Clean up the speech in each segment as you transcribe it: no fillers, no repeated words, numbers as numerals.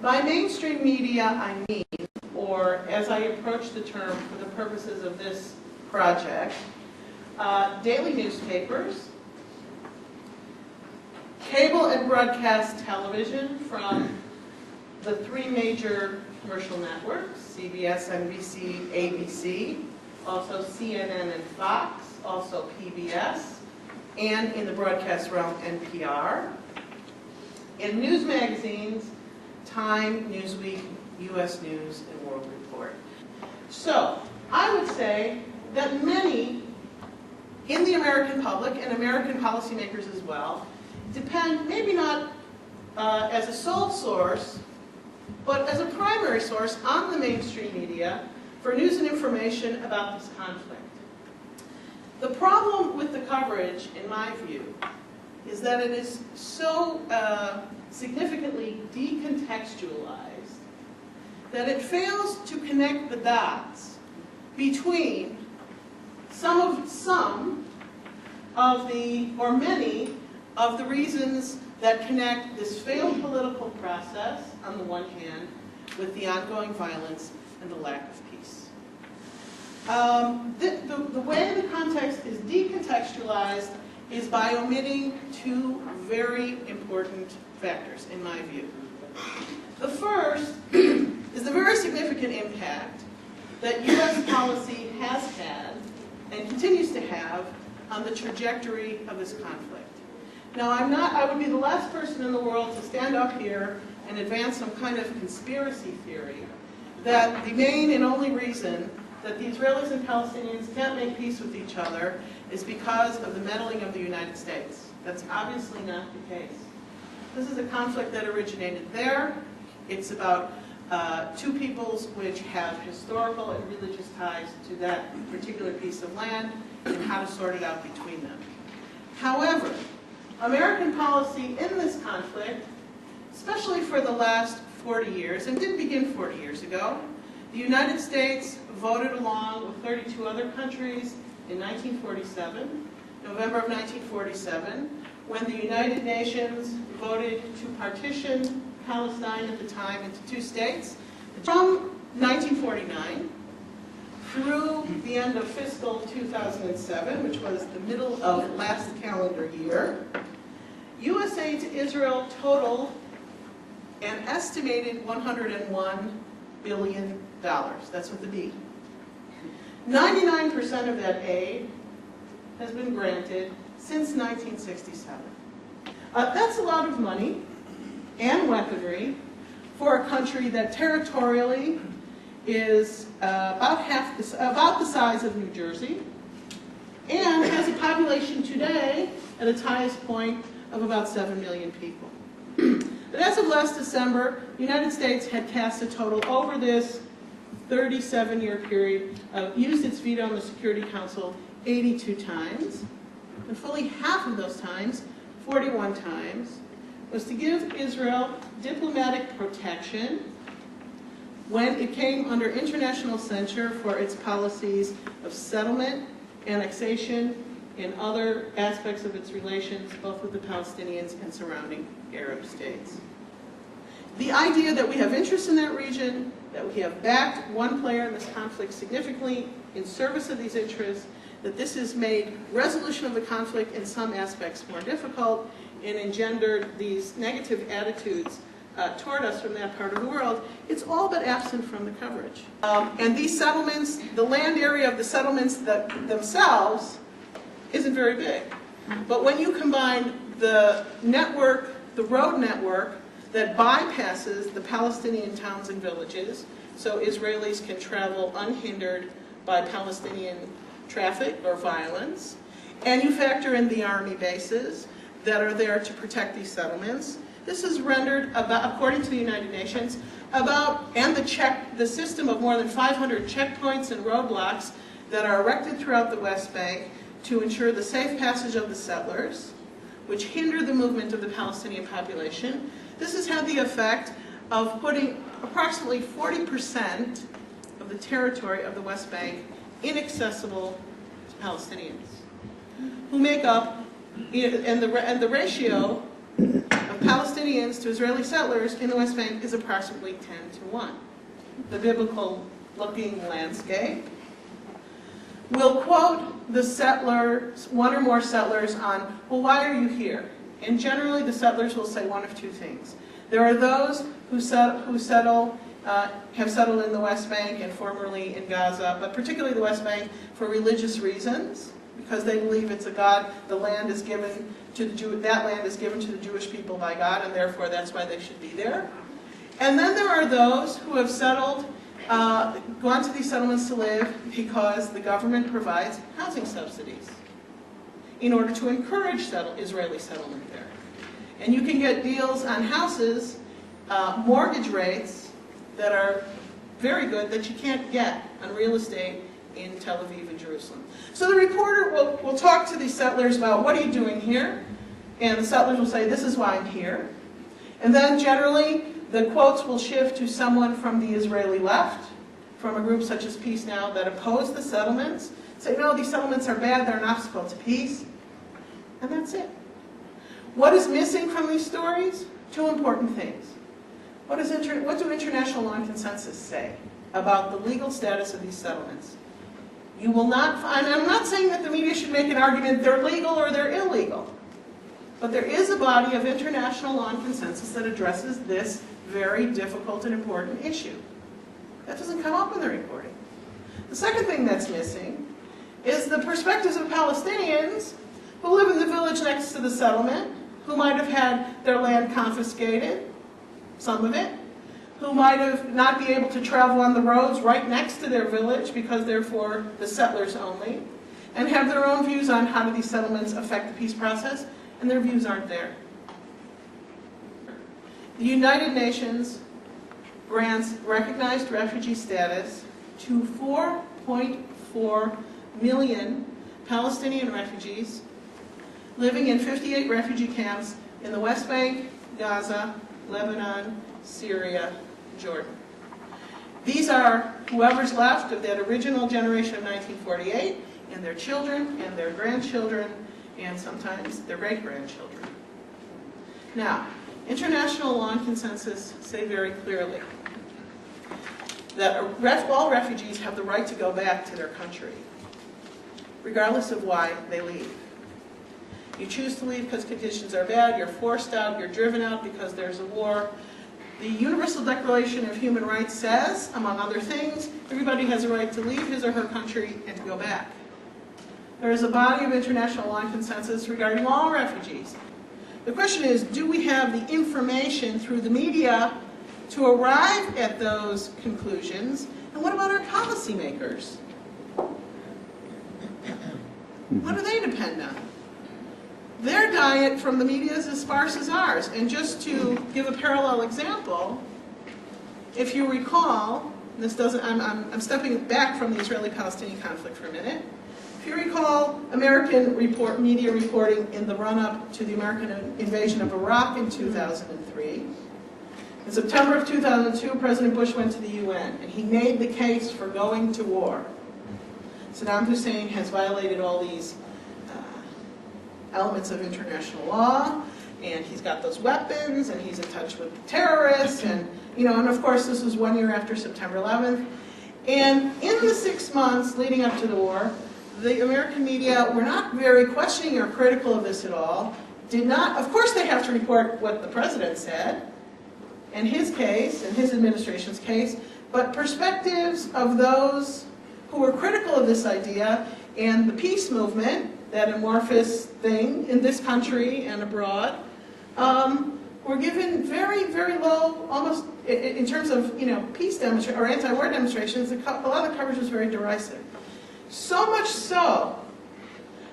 By mainstream media, I mean, or as I approach the term for the purposes of this project, daily newspapers, cable and broadcast television from the three major commercial networks, CBS, NBC, ABC, also CNN and Fox, also PBS, and in the broadcast realm, NPR. In news magazines, Time, Newsweek, U.S. News, and World Report. So, I would say that many in the American public, and American policymakers as well, depend, maybe not as a sole source, but as a primary source on the mainstream media for news and information about this conflict. The problem with the coverage, in my view, is that it is so significantly decontextualized that it fails to connect the dots between some of the, or many of the reasons that connect this failed political process, on the one hand, with the ongoing violence and the lack of peace. The way the context is decontextualized is by omitting two very important factors, in my view. The first is the very significant impact that U.S. policy has had and continues to have on the trajectory of this conflict. Now, I would be the last person in the world to stand up here and advance some kind of conspiracy theory that the main and only reason that the Israelis and Palestinians can't make peace with each other is because of the meddling of the United States. That's obviously not the case. This is a conflict that originated there. It's about two peoples which have historical and religious ties to that particular piece of land and how to sort it out between them. However, American policy in this conflict, especially for the last 40 years, and didn't begin 40 years ago, the United States voted along with 32 other countries in 1947, November of 1947, when the United Nations voted to partition Palestine at the time into two states. From 1949 through the end of fiscal 2007, which was the middle of last calendar year, U.S. aid to Israel totaled an estimated $101 billion. That's with the B. 99% of that aid has been granted since 1967. That's a lot of money and weaponry for a country that territorially is about the size of New Jersey and has a population today at its highest point of about 7 million people. But as of last December, the United States had cast a total over this 37-year period, used its veto on the Security Council 82 times, and fully half of those times, 41 times, was to give Israel diplomatic protection when it came under international censure for its policies of settlement, annexation, and other aspects of its relations, both with the Palestinians and surrounding Arab states. The idea that we have interests in that region, that we have backed one player in this conflict significantly in service of these interests, that this has made resolution of the conflict in some aspects more difficult and engendered these negative attitudes toward us from that part of the world, it's all but absent from the coverage. And these settlements, the land area of the settlements themselves isn't very big. But when you combine the network, the road network that bypasses the Palestinian towns and villages, so Israelis can travel unhindered by Palestinian traffic or violence, and you factor in the army bases that are there to protect these settlements, this has rendered about, according to the United Nations, and the system of more than 500 checkpoints and roadblocks that are erected throughout the West Bank to ensure the safe passage of the settlers, which hinder the movement of the Palestinian population. This has had the effect of putting approximately 40% of the territory of the West Bank inaccessible to Palestinians, who make up, and the ratio of Palestinians to Israeli settlers in the West Bank is approximately 10-1. The biblical-looking landscape. We'll quote the settlers, one or more settlers, on, well, why are you here? And generally the settlers will say one of two things. There are those who have settled in the West Bank and formerly in Gaza, but particularly the West Bank for religious reasons, because they believe it's a God. The land is given to that land is given to the Jewish people by God, and therefore that's why they should be there. And then there are those who have settled, gone to these settlements to live because the government provides housing subsidies in order to encourage Israeli settlement there. And you can get deals on houses, mortgage rates that are very good that you can't get on real estate in Tel Aviv and Jerusalem. So the reporter will talk to these settlers about, what are you doing here? And the settlers will say, this is why I'm here. And then generally the quotes will shift to someone from the Israeli left, from a group such as Peace Now that oppose the settlements, say, no, these settlements are bad, they're an obstacle to peace. And that's it. What is missing from these stories? Two important things. What do international law and consensus say about the legal status of these settlements? You will not find, I'm not saying that the media should make an argument they're legal or they're illegal, but there is a body of international law and consensus that addresses this very difficult and important issue. That doesn't come up in the reporting. The second thing that's missing is the perspectives of Palestinians who live in the village next to the settlement, who might have had their land confiscated, some of it, who might have not be able to travel on the roads right next to their village because they're for the settlers only, and have their own views on how do these settlements affect the peace process, and their views aren't there. The United Nations grants recognized refugee status to 4.4 million Palestinian refugees living in 58 refugee camps in the West Bank, Gaza, Lebanon, Syria, Jordan. These are whoever's left of that original generation of 1948, and their children, and their grandchildren, and sometimes their great-grandchildren. Now, international law and consensus say very clearly that all refugees have the right to go back to their country, regardless of why they leave. You choose to leave because conditions are bad, you're forced out, you're driven out because there's a war. The Universal Declaration of Human Rights says, among other things, everybody has a right to leave his or her country and to go back. There is a body of international law and consensus regarding all refugees. The question is, do we have the information through the media to arrive at those conclusions? And what about our policymakers? What do they depend on? Their diet from the media is as sparse as ours. And just to give a parallel example, if you recall, this doesn't, I'm stepping back from the Israeli-Palestinian conflict for a minute. If you recall American media reporting in the run-up to the American invasion of Iraq in 2003, in September of 2002, President Bush went to the UN, and he made the case for going to war. Saddam Hussein has violated all these elements of international law, and he's got those weapons, and he's in touch with terrorists, and and of course this was 1 year after September 11th. And in the 6 months leading up to the war, the American media were not very questioning or critical of this at all. Did not, of course they have to report what the president said, and his case, and his administration's case, but perspectives of those who were critical of this idea and the peace movement, that amorphous thing in this country and abroad, were given very, very low, almost in terms of peace demonstrations or anti-war demonstrations. A lot of the coverage was very derisive. So much so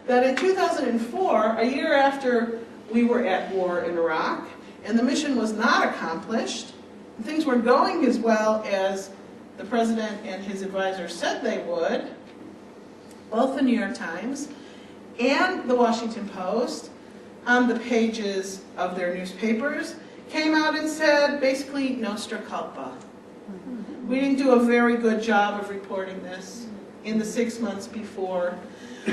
that in 2004, a year after we were at war in Iraq, and the mission was not accomplished, things weren't going as well as the president and his advisors said they would, both the New York Times and the Washington Post, on the pages of their newspapers, came out and said, basically, nostra culpa. We didn't do a very good job of reporting this in the 6 months before.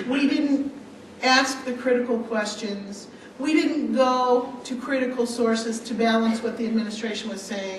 We didn't ask the critical questions. We didn't go to critical sources to balance what the administration was saying.